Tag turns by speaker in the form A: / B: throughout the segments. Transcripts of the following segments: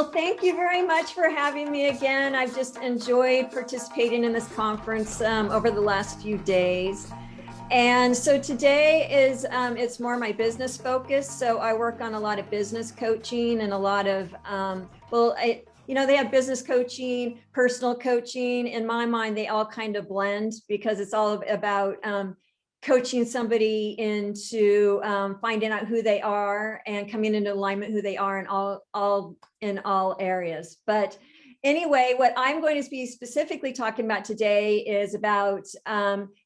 A: Well, thank you very much for having me again. I've just enjoyed participating in this conference over the last few days. And so today is, it's more my business focus. So I work on a lot of business coaching and a lot of, they have business coaching, personal coaching. In my mind, they all kind of blend because it's all about coaching somebody into finding out who they are and coming into alignment who they are in all areas. But anyway, what I'm going to be specifically talking about today is about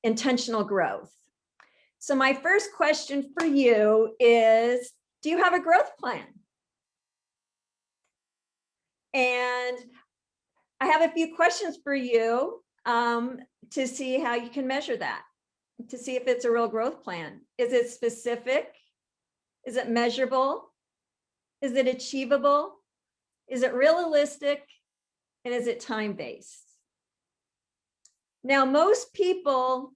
A: intentional growth. So my first question for you is, do you have a growth plan? And I have a few questions for you to see how you can measure that, to see if it's a real growth plan. Is it specific? Is it measurable? Is it achievable? Is it realistic? And is it time-based? Now, most people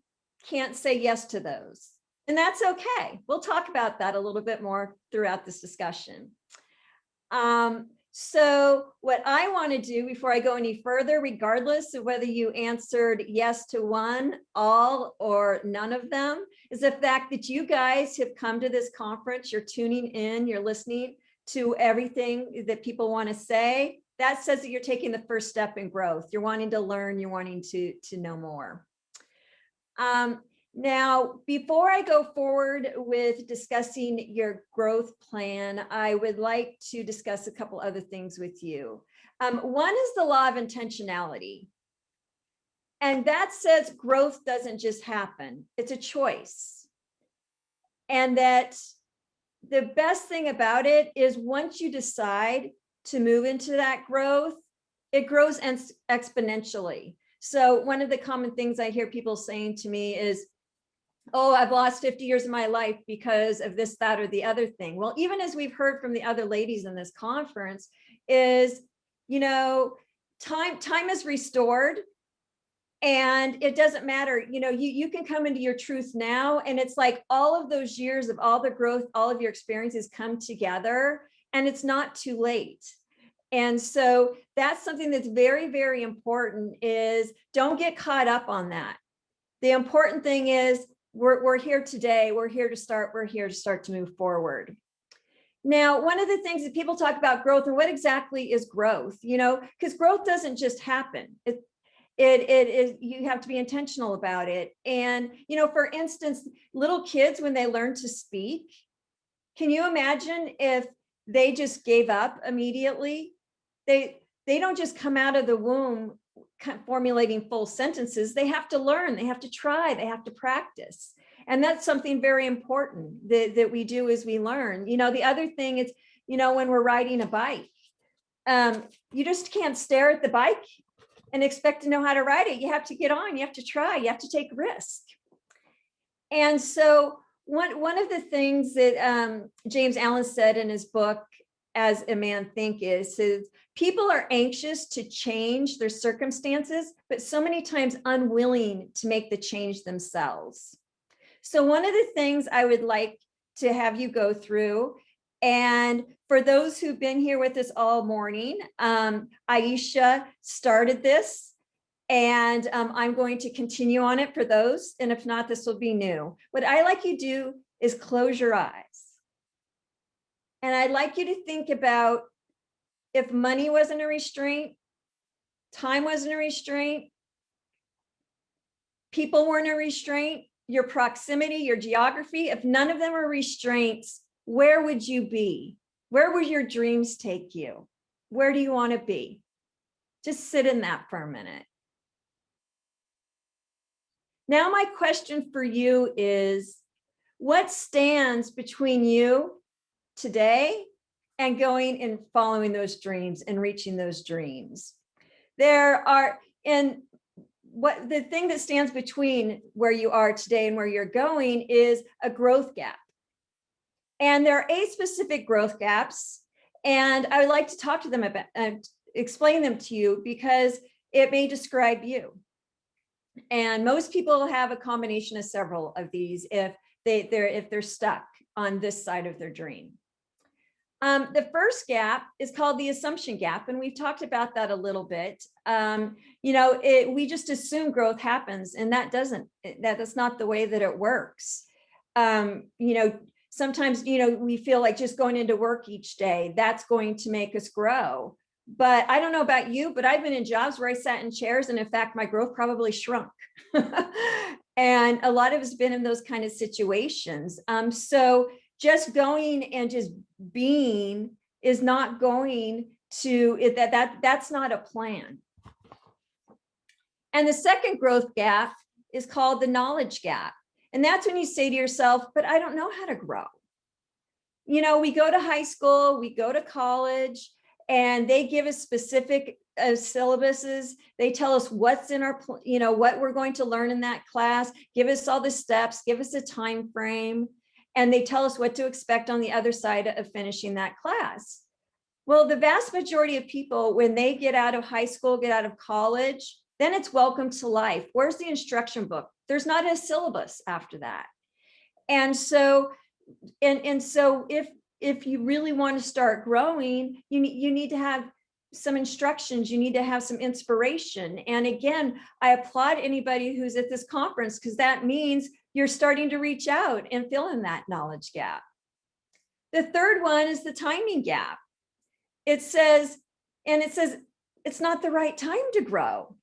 A: can't say yes to those, and that's okay. We'll talk about that a little bit more throughout this discussion. So what I want to do before I go any further, regardless of whether you answered yes to one, all, or none of them, is the fact that you guys have come to this conference, you're tuning in, you're listening to everything that people want to say. That says that you're taking the first step in growth. You're wanting to learn, you're wanting to know more. Now, before I go forward with discussing your growth plan, I would like to discuss a couple other things with you. One is the law of intentionality. And that says growth doesn't just happen, it's a choice. And that the best thing about it is once you decide to move into that growth, it grows exponentially. So one of the common things I hear people saying to me is, oh, I've lost 50 years of my life because of this, that, or the other thing. Well, even as we've heard from the other ladies in this conference is, time is restored. And it doesn't matter, you can come into your truth now. And it's like all of those years of all the growth, all of your experiences come together, and it's not too late. And so that's something that's very, very important, is don't get caught up on that. The important thing is we're here today. We're here to start. We're here to start to move forward. Now, one of the things that people talk about growth, and what exactly is growth, because growth doesn't just happen. It is, you have to be intentional about it. And, for instance, little kids, when they learn to speak, can you imagine if they just gave up immediately? They don't just come out of the womb formulating full sentences. They have to learn, they have to try, they have to practice. And that's something very important that we do as we learn. The other thing is, when we're riding a bike, you just can't stare at the bike and expect to know how to ride it. You have to get on, you have to try, you have to take risk. And so one of the things that James Allen said in his book, As a Man Thinketh, is people are anxious to change their circumstances, but so many times unwilling to make the change themselves. So one of the things I would like to have you go through, and for those who've been here with us all morning, Aisha started this, and I'm going to continue on it for those, and if not, this will be new. What I like you to do is close your eyes. And I'd like you to think about if money wasn't a restraint, time wasn't a restraint, people weren't a restraint, your proximity, your geography, if none of them are restraints, where would you be? Where would your dreams take you? Where do you want to be? Just sit in that for a minute. Now, my question for you is, what stands between you today and going and following those dreams and reaching those dreams? The thing that stands between where you are today and where you're going is a growth gap. And there are 8 specific growth gaps. And I would like to talk to them about and explain them to you because it may describe you. And most people have a combination of several of these if they're stuck on this side of their dream. The first gap is called the assumption gap, and we've talked about that a little bit. We just assume growth happens, and that's not the way that it works. Sometimes, we feel like just going into work each day, that's going to make us grow. But I don't know about you, but I've been in jobs where I sat in chairs, and in fact, my growth probably shrunk. And a lot of us have been in those kind of situations. So just going and just being is not going to that's not a plan. And the second growth gap is called the knowledge gap. And that's when you say to yourself, but I don't know how to grow. We go to high school, we go to college, and they give us specific syllabuses. They tell us what's in our, what we're going to learn in that class, give us all the steps, give us a time frame, and they tell us what to expect on the other side of finishing that class. Well, the vast majority of people, when they get out of high school, get out of college, then it's welcome to life. Where's the instruction book? There's not a syllabus after that. And so if you really want to start growing, you need to have some instructions, you need to have some inspiration. And again, I applaud anybody who's at this conference, because that means you're starting to reach out and fill in that knowledge gap. The third one is the timing gap. It says it's not the right time to grow.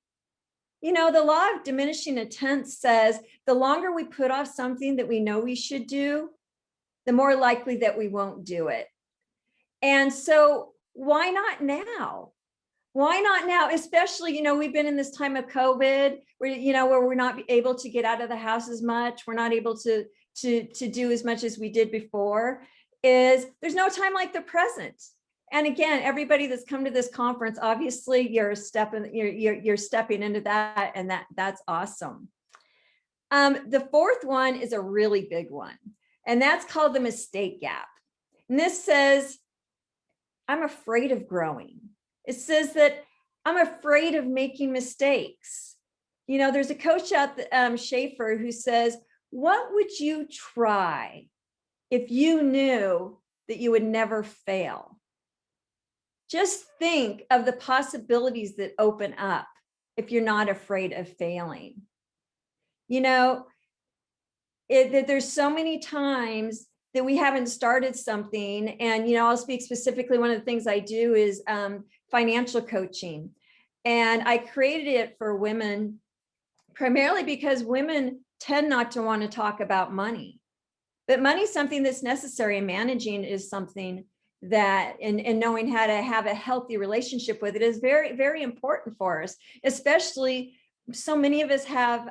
A: The law of diminishing returns says the longer we put off something that we know we should do, the more likely that we won't do it. And so why not now? Why not now? Especially, we've been in this time of COVID where we're not able to get out of the house as much. We're not able to do as much as we did before. There's no time like the present. And again, everybody that's come to this conference, obviously you're stepping into that, and that's awesome. The fourth one is a really big one, and that's called the mistake gap. And this says, I'm afraid of growing. It says that I'm afraid of making mistakes. There's a coach out Schaefer who says, what would you try if you knew that you would never fail? Just think of the possibilities that open up if you're not afraid of failing. There's so many times that we haven't started something. And, I'll speak specifically, one of the things I do is financial coaching. And I created it for women, primarily because women tend not to want to talk about money. But money is something that's necessary, and managing is something that, and knowing how to have a healthy relationship with it is very, very important for us, especially so many of us have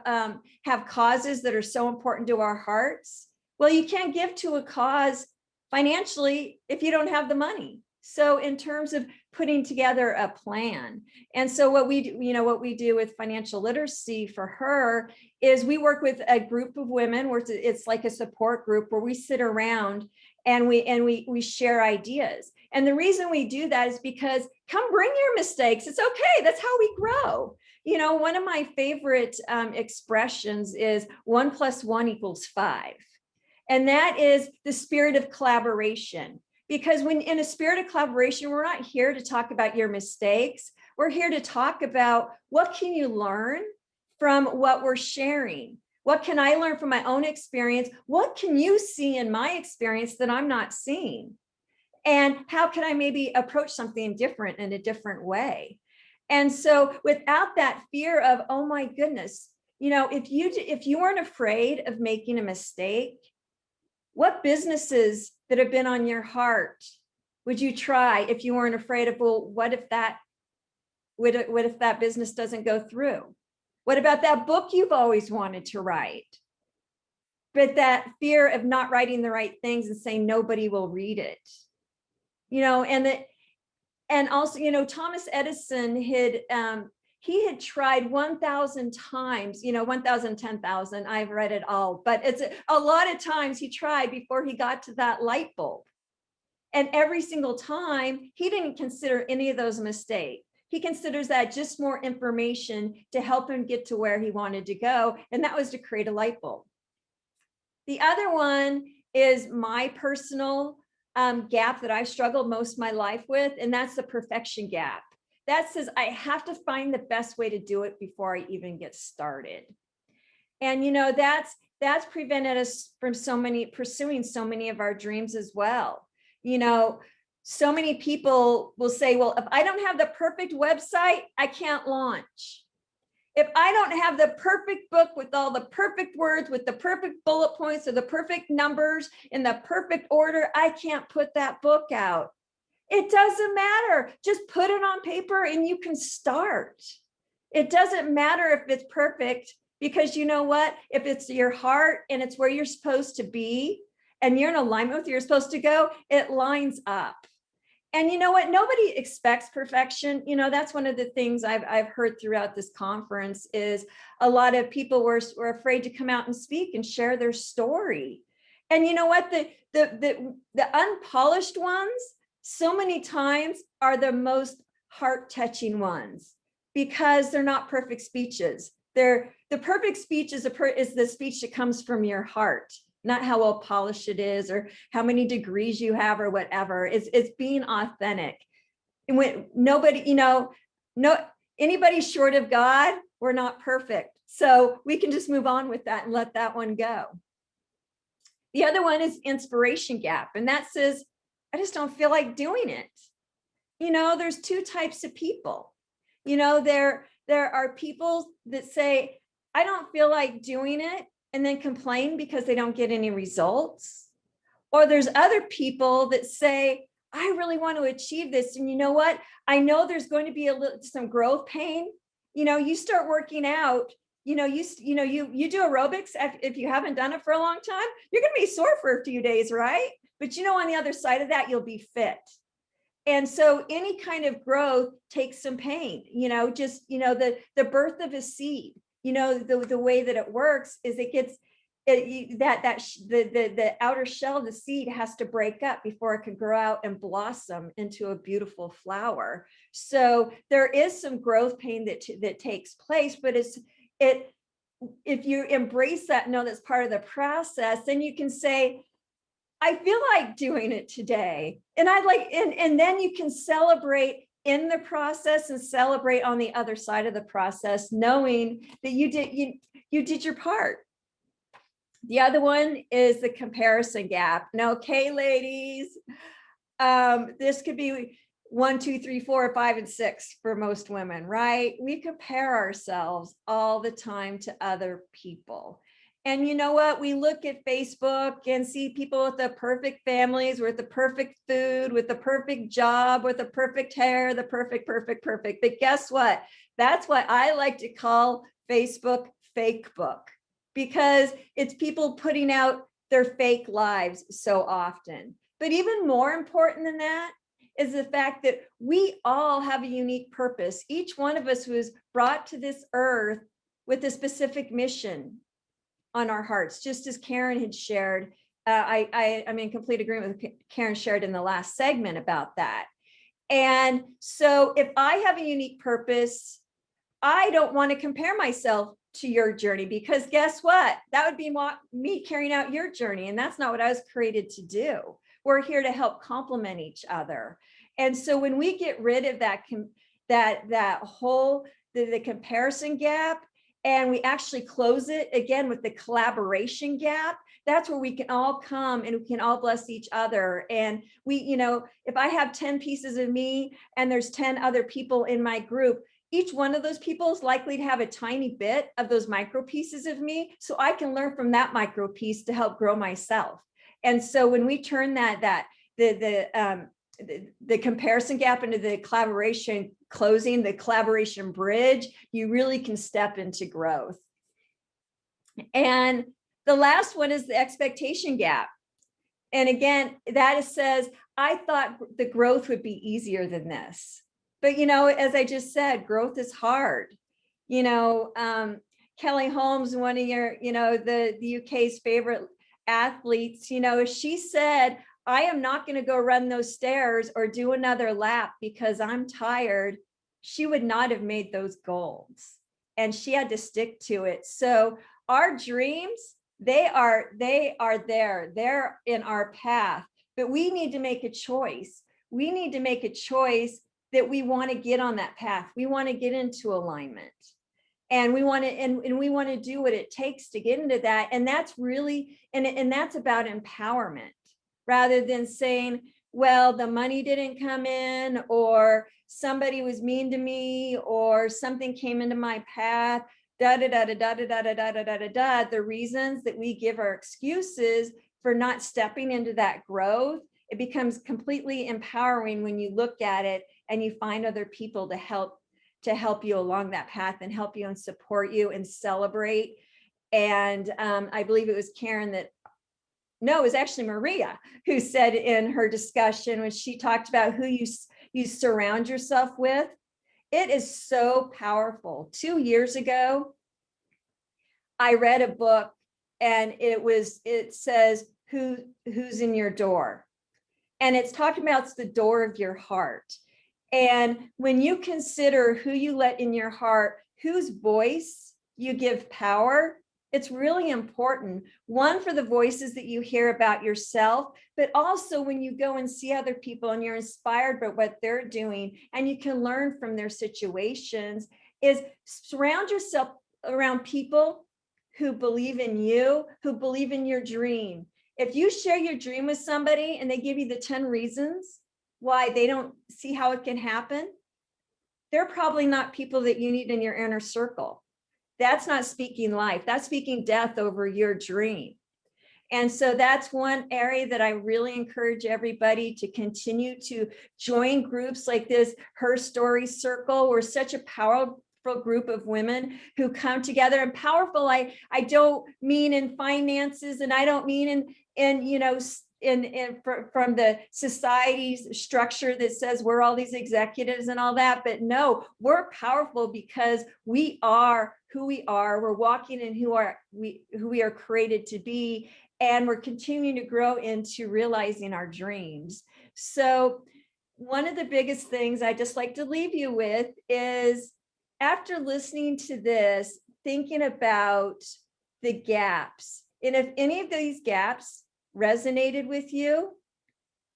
A: causes that are so important to our hearts. Well, you can't give to a cause financially if you don't have the money. So in terms of putting together a plan, and so what we do with financial literacy for her is we work with a group of women where it's like a support group where we sit around and we share ideas. And the reason we do that is because come bring your mistakes. It's okay. That's how we grow. One of my favorite expressions is 1 + 1 = 5. And that is the spirit of collaboration. Because when in a spirit of collaboration, we're not here to talk about your mistakes. We're here to talk about what can you learn from what we're sharing? What can I learn from my own experience? What can you see in my experience that I'm not seeing? And how can I maybe approach something different in a different way? And so without that fear of, oh my goodness, if you weren't afraid of making a mistake, what businesses that have been on your heart would you try if you weren't afraid of, well, what if that business doesn't go through? What about that book you've always wanted to write? But that fear of not writing the right things and saying nobody will read it. And also, Thomas Edison he had tried 1,000 times, 1,000, 10,000, I've read it all, but it's a lot of times he tried before he got to that light bulb. And every single time, he didn't consider any of those mistakes. He considers that just more information to help him get to where he wanted to go. And that was to create a light bulb. The other one is my personal gap that I struggled most of my life with, and that's the perfection gap. That says I have to find the best way to do it before I even get started. And that's prevented us from pursuing so many of our dreams as well. So many people will say, well, if I don't have the perfect website, I can't launch. If I don't have the perfect book with all the perfect words, with the perfect bullet points or the perfect numbers in the perfect order, I can't put that book out. It doesn't matter. Just put it on paper and you can start. It doesn't matter if it's perfect, because you know what? If it's your heart and it's where you're supposed to be and you're in alignment with where you're supposed to go, it lines up. And you know what? Nobody expects perfection. That's one of the things I've heard throughout this conference is a lot of people were afraid to come out and speak and share their story. And you know what? The unpolished ones so many times are the most heart-touching ones, because they're not perfect speeches. The perfect speech is the speech that comes from your heart, not how well polished it is or how many degrees you have or whatever. It's being authentic. And when anybody short of God, we're not perfect. So we can just move on with that and let that one go. The other one is inspiration gap. And that says, I just don't feel like doing it. There's two types of people. There are people that say, I don't feel like doing it, and then complain because they don't get any results. Or there's other people that say, I really want to achieve this. And you know what? I know there's going to be some growth pain. You start working out, you do aerobics. If you haven't done it for a long time, you're going to be sore for a few days, right? But on the other side of that, you'll be fit. And so any kind of growth takes some pain, the birth of a seed, the way that it works is it gets the outer shell of the seed has to break up before it can grow out and blossom into a beautiful flower. So there is some growth pain that takes place, but if you embrace that, know that's part of the process, then you can say, I feel like doing it today. And and then you can celebrate in the process and celebrate on the other side of the process, knowing that you did your part. The other one is the comparison gap. Now, okay, ladies, this could be 1, 2, 3, 4, 5, and 6 for most women, right? We compare ourselves all the time to other people. And you know what? We look at Facebook and see people with the perfect families, with the perfect food, with the perfect job, with the perfect hair, the perfect. But guess what? That's why I like to call Facebook fake book, because it's people putting out their fake lives so often. But even more important than that is the fact that we all have a unique purpose. Each one of us was brought to this earth with a specific mission on our hearts, just as Karen had shared. I'm in complete agreement with Karen shared in the last segment about that. And so if I have a unique purpose, I don't want to compare myself to your journey, because guess what? That would be me carrying out your journey. And that's not what I was created to do. We're here to help complement each other. And so when we get rid of that whole the comparison gap, and we actually close it again with the collaboration gap, that's where we can all come and we can all bless each other. And if I have 10 pieces of me and there's 10 other people in my group, each one of those people is likely to have a tiny bit of those micro pieces of me. So I can learn from that micro piece to help grow myself. And so when we turn the comparison gap into the collaboration, closing the collaboration bridge, you really can step into growth. And the last one is the expectation gap. And again, that says, I thought the growth would be easier than this. But, as I just said, growth is hard. Kelly Holmes, one of the UK's favorite athletes, she said, I am not going to go run those stairs or do another lap because I'm tired. She would not have made those goals, and she had to stick to it. So our dreams, they are there. They're in our path. but we need to make a choice. We need to make a choice that we want to get on that path. We want to get into alignment. And we want to, and we want to do what it takes to get into that. And that's really, and that's about empowerment, rather than saying, well, the money didn't come in, or somebody was mean to me, or something came into my path, da da da da da da da da da da da da. The reasons that we give our excuses for not stepping into that growth, it becomes completely empowering when you look at it and you find other people to help you along that path and help you and support you and celebrate. And I believe it was Karen that, no, it was actually Maria who said in her discussion when she talked about who you surround yourself with. It is so powerful. 2 years ago, I read a book, and it says who's in your door. And it's talking about it's the door of your heart. And when you consider who you let in your heart, whose voice you give power, it's really important. One, for the voices that you hear about yourself, but also when you go and see other people and you're inspired by what they're doing and you can learn from their situations, is surround yourself around people who believe in you, who believe in your dream. If you share your dream with somebody and they give you the 10 reasons why they don't see how it can happen, they're probably not people that you need in your inner circle. That's not speaking life. That's speaking death over your dream. And so that's one area that I really encourage everybody to continue to join groups like this Herstory circle. We're such a powerful group of women who come together, and powerful. I don't mean in finances, and I don't mean from the society's structure that says we're all these executives and all that, but no, we're powerful because we are who we are. We're walking in who we are created to be, and we're continuing to grow into realizing our dreams. So one of the biggest things I just like to leave you with is, after listening to this, thinking about the gaps, and if any of these gaps resonated with you,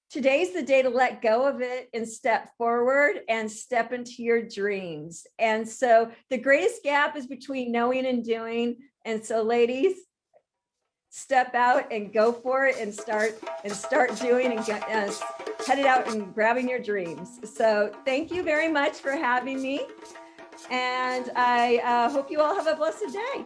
A: today's the day to let go of it and step forward and step into your dreams. And so the greatest gap is between knowing and doing. And so, ladies, step out and go for it and start doing and head it out and grabbing your dreams. So thank you very much for having me. And I hope you all have a blessed day.